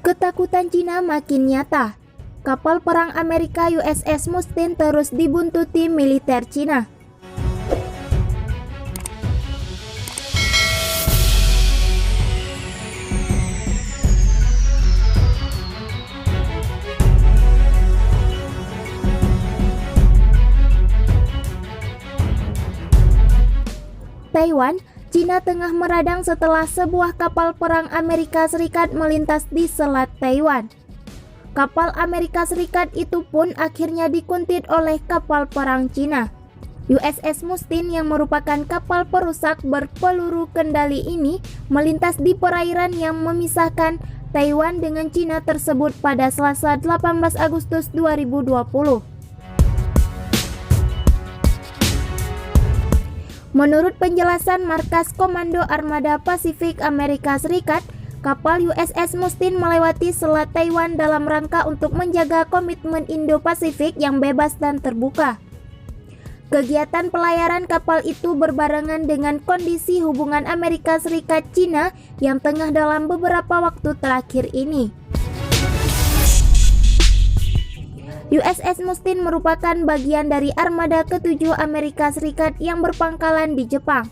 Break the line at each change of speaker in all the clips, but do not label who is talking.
Ketakutan Cina makin nyata. Kapal perang Amerika USS Mustin terus dibuntuti militer Cina. Taiwan, Cina tengah meradang setelah sebuah kapal perang Amerika Serikat melintas di Selat Taiwan. Kapal Amerika Serikat itu pun akhirnya dikuntit oleh kapal perang Cina. USS Mustin yang merupakan kapal perusak berpeluru kendali ini melintas di perairan yang memisahkan Taiwan dengan Cina tersebut pada Selasa 18 Agustus 2020. Menurut penjelasan Markas Komando Armada Pasifik Amerika Serikat, kapal USS Mustin melewati Selat Taiwan dalam rangka untuk menjaga komitmen Indo-Pasifik yang bebas dan terbuka. Kegiatan pelayaran kapal itu berbarengan dengan kondisi hubungan Amerika Serikat-Cina yang tengah dalam beberapa waktu terakhir ini. USS Mustin merupakan bagian dari Armada ke-7 Amerika Serikat yang berpangkalan di Jepang.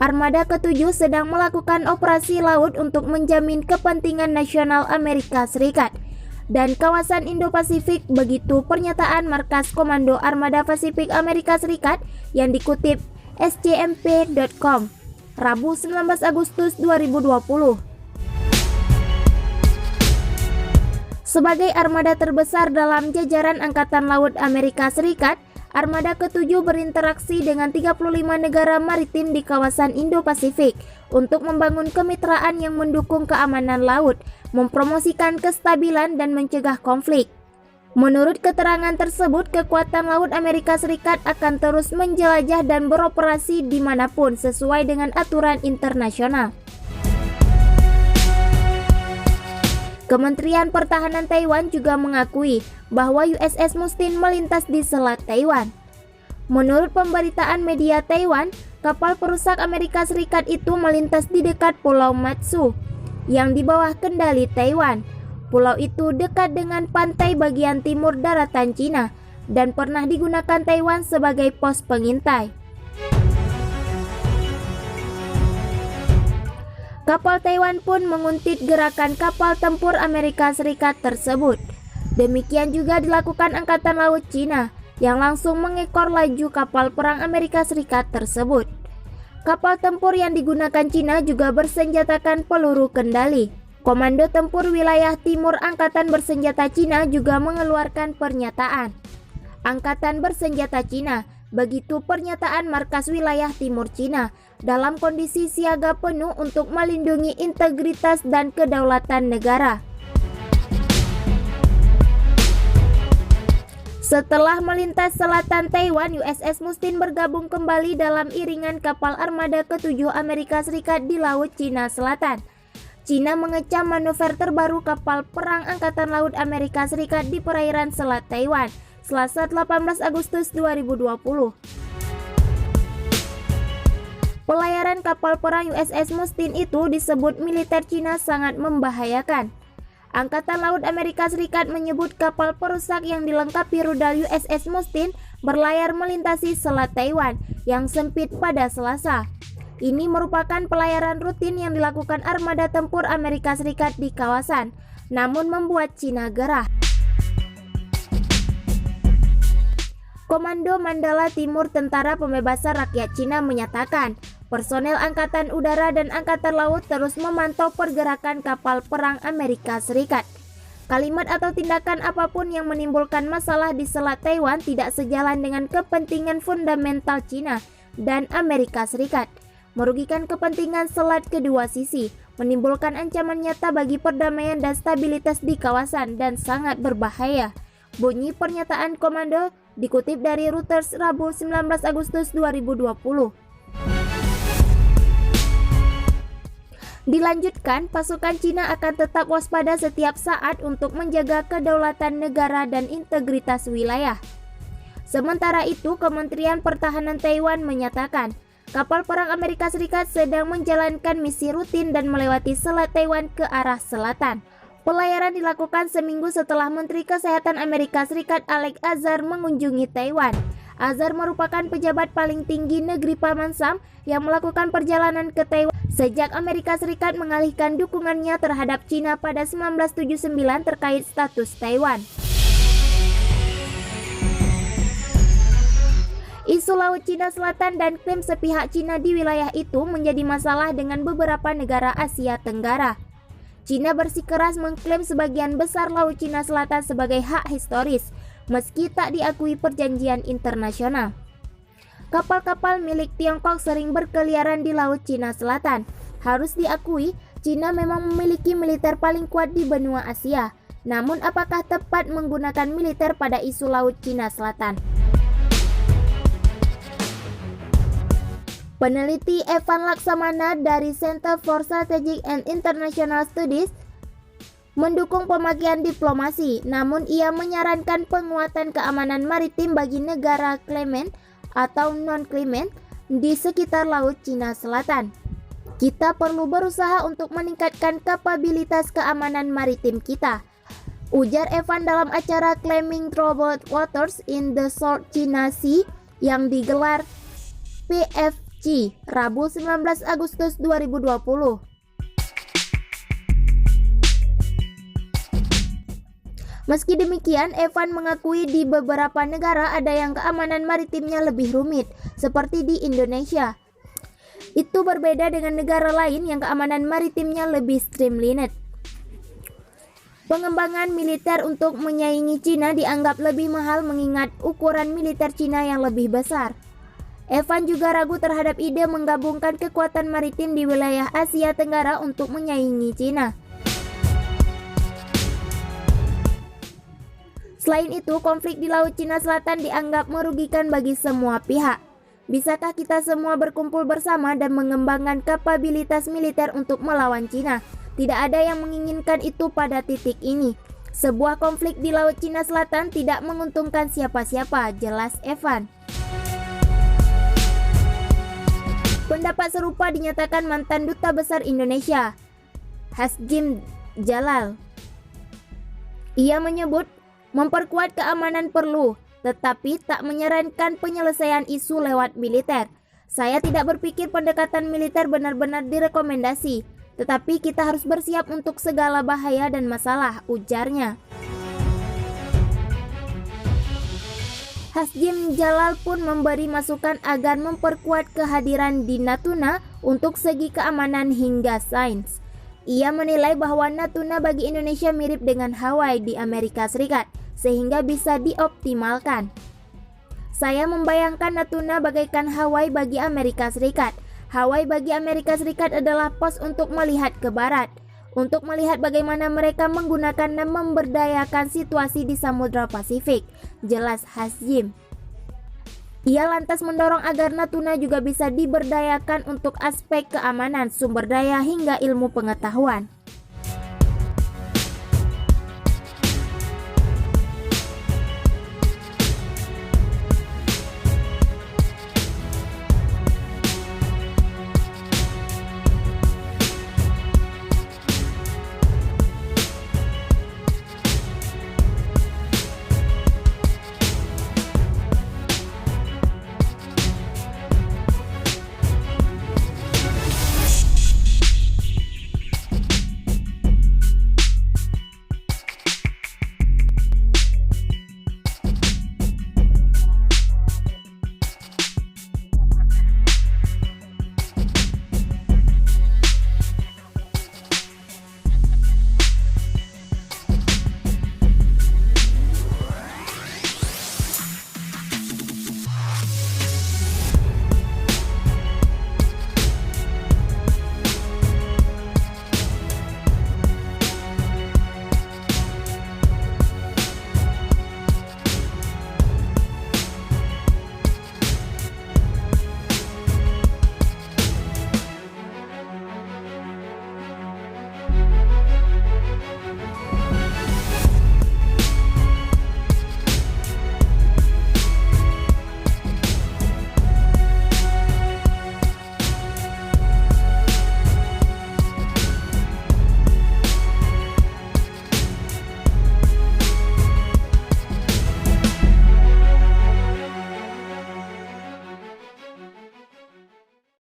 Armada ke-7 sedang melakukan operasi laut untuk menjamin kepentingan nasional Amerika Serikat dan kawasan Indo-Pasifik, begitu pernyataan Markas Komando Armada Pasifik Amerika Serikat yang dikutip scmp.com, Rabu 19 Agustus 2020. Sebagai armada terbesar dalam jajaran Angkatan Laut Amerika Serikat, Armada ke-7 berinteraksi dengan 35 negara maritim di kawasan Indo-Pasifik untuk membangun kemitraan yang mendukung keamanan laut, mempromosikan kestabilan dan mencegah konflik. Menurut keterangan tersebut, kekuatan laut Amerika Serikat akan terus menjelajah dan beroperasi dimanapun sesuai dengan aturan internasional. Kementerian Pertahanan Taiwan juga mengakui bahwa USS Mustin melintas di Selat Taiwan. Menurut pemberitaan media Taiwan, kapal perusak Amerika Serikat itu melintas di dekat Pulau Matsu yang di bawah kendali Taiwan. Pulau itu dekat dengan pantai bagian timur daratan Cina dan pernah digunakan Taiwan sebagai pos pengintai. Kapal Taiwan pun menguntit gerakan kapal tempur Amerika Serikat tersebut. Demikian juga dilakukan Angkatan Laut Cina yang langsung mengekor laju kapal perang Amerika Serikat tersebut. Kapal tempur yang digunakan Cina juga bersenjatakan peluru kendali. Komando Tempur Wilayah Timur Angkatan Bersenjata Cina juga mengeluarkan pernyataan. Angkatan Bersenjata Cina, begitu pernyataan Markas Wilayah Timur Cina, dalam kondisi siaga penuh untuk melindungi integritas dan kedaulatan negara. Setelah melintas selatan Taiwan, USS Mustin bergabung kembali dalam iringan kapal Armada ke-7 Amerika Serikat di Laut Cina Selatan. Cina mengecam manuver terbaru kapal perang Angkatan Laut Amerika Serikat di perairan Selat Taiwan, Selasa 18 Agustus 2020. Pelayaran kapal perang USS Mustin itu disebut militer Cina sangat membahayakan. Angkatan Laut Amerika Serikat menyebut kapal perusak yang dilengkapi rudal USS Mustin berlayar melintasi Selat Taiwan yang sempit pada Selasa. Ini merupakan pelayaran rutin yang dilakukan Armada Tempur Amerika Serikat di kawasan, namun membuat Cina gerah. Komando Mandala Timur Tentara Pembebasan Rakyat Cina menyatakan, personel Angkatan Udara dan Angkatan Laut terus memantau pergerakan kapal perang Amerika Serikat. Kalimat atau tindakan apapun yang menimbulkan masalah di Selat Taiwan tidak sejalan dengan kepentingan fundamental Cina dan Amerika Serikat, merugikan kepentingan selat kedua sisi, menimbulkan ancaman nyata bagi perdamaian dan stabilitas di kawasan, dan sangat berbahaya. Bunyi pernyataan komando dikutip dari Reuters Rabu 19 Agustus 2020. Dilanjutkan, pasukan Cina akan tetap waspada setiap saat untuk menjaga kedaulatan negara dan integritas wilayah. Sementara itu, Kementerian Pertahanan Taiwan menyatakan, kapal perang Amerika Serikat sedang menjalankan misi rutin dan melewati Selat Taiwan ke arah selatan. Pelayaran dilakukan seminggu setelah Menteri Kesehatan Amerika Serikat Alex Azar mengunjungi Taiwan. Azar merupakan pejabat paling tinggi negeri Paman Sam yang melakukan perjalanan ke Taiwan sejak Amerika Serikat mengalihkan dukungannya terhadap Cina pada 1979 terkait status Taiwan. Isu Laut Cina Selatan dan klaim sepihak Cina di wilayah itu menjadi masalah dengan beberapa negara Asia Tenggara. Cina bersikeras mengklaim sebagian besar Laut Cina Selatan sebagai hak historis, meski tak diakui perjanjian internasional. Kapal-kapal milik Tiongkok sering berkeliaran di Laut Cina Selatan. Harus diakui, Cina memang memiliki militer paling kuat di benua Asia. Namun apakah tepat menggunakan militer pada isu Laut Cina Selatan? Peneliti Evan Laksamana dari Center for Strategic and International Studies mendukung pemakaian diplomasi, namun ia menyarankan penguatan keamanan maritim bagi negara claimant atau non-claimant di sekitar Laut Cina Selatan. Kita perlu berusaha untuk meningkatkan kapabilitas keamanan maritim kita, ujar Evan dalam acara Claiming Troubled Waters in the South China Sea yang digelar PFC Rabu 19 Agustus 2020. Meski demikian, Evan mengakui di beberapa negara ada yang keamanan maritimnya lebih rumit, seperti di Indonesia. Itu berbeda dengan negara lain yang keamanan maritimnya lebih streamlined. Pengembangan militer untuk menyaingi Cina dianggap lebih mahal mengingat ukuran militer Cina yang lebih besar. Evan juga ragu terhadap ide menggabungkan kekuatan maritim di wilayah Asia Tenggara untuk menyaingi Cina. Selain itu, konflik di Laut Cina Selatan dianggap merugikan bagi semua pihak. Bisakah kita semua berkumpul bersama dan mengembangkan kapabilitas militer untuk melawan Cina? Tidak ada yang menginginkan itu pada titik ini. Sebuah konflik di Laut Cina Selatan tidak menguntungkan siapa-siapa, jelas Evan. Pendapat serupa dinyatakan mantan Duta Besar Indonesia, Hasjim Jalal. Ia menyebut memperkuat keamanan perlu, tetapi tak menyarankan penyelesaian isu lewat militer. Saya tidak berpikir pendekatan militer benar-benar direkomendasi, tetapi kita harus bersiap untuk segala bahaya dan masalah, ujarnya. Hasjim Jalal pun memberi masukan agar memperkuat kehadiran di Natuna untuk segi keamanan hingga sains. Ia menilai bahwa Natuna bagi Indonesia mirip dengan Hawaii di Amerika Serikat, sehingga bisa dioptimalkan. Saya membayangkan Natuna bagaikan Hawaii bagi Amerika Serikat. Hawaii bagi Amerika Serikat adalah pos untuk melihat ke barat, untuk melihat bagaimana mereka menggunakan dan memberdayakan situasi di Samudra Pasifik, jelas Hasjim. Ia lantas mendorong agar Natuna juga bisa diberdayakan untuk aspek keamanan, sumber daya hingga ilmu pengetahuan.